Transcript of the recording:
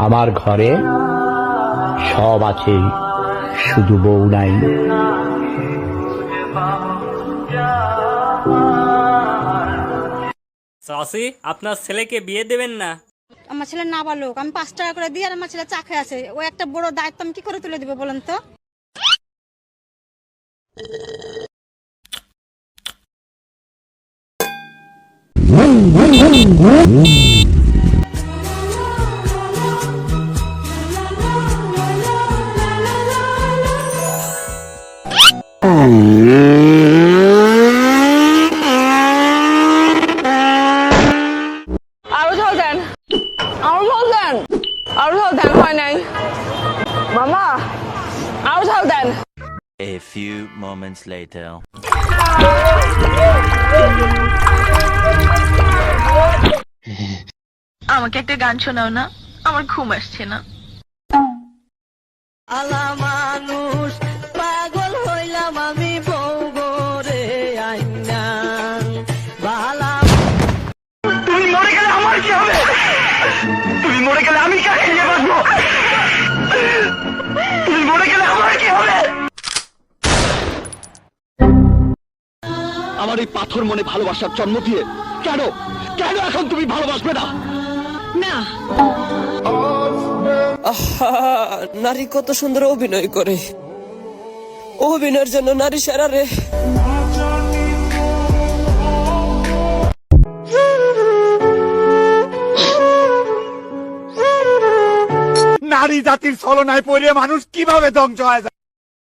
আমার ঘরে সব আছে, শুধু বউ নাই। চাচি, আপনার ছেলেকে বিয়ে দেবেন না? আমার ছেলে নাবালক, আমি 5 টাকা করে দিই আর আমার ছেলে চা খেয়ে আছে। ও একটা বড় দায়িত্ব আমি কি করে তুলে দিব বলেন তো? আরো ঝাল দেন, আরো ঝাল দেন, আরো ঝাল দেন। হয় নাই মামা, আরো ঝাল দেন। A few moments later. আমাকে একটা গান শোনাও না, আমার ঘুম আসছে না। আলা মানুষ পাগল হইলাম আমি বউ গরে আইনা বালা। তুমি মরে গেলে আমার কি হবে? তুমি মরে গেলে আমি কাকে নিয়ে বাঁচবো? তুমি মরে গেলে আমার কি হবে? আমার এই পাথর মনে ভালোবাসার জন্ম দিয়ে কেন কেন এখন তুমি ভালোবাসবে না? না, নারী কত সুন্দর অভিনয় করে, অভিনয়ের জন্য নারী সেরা রে। নারী জাতির ছলনায় পড়ে মানুষ কিভাবে ধ্বংস হয়?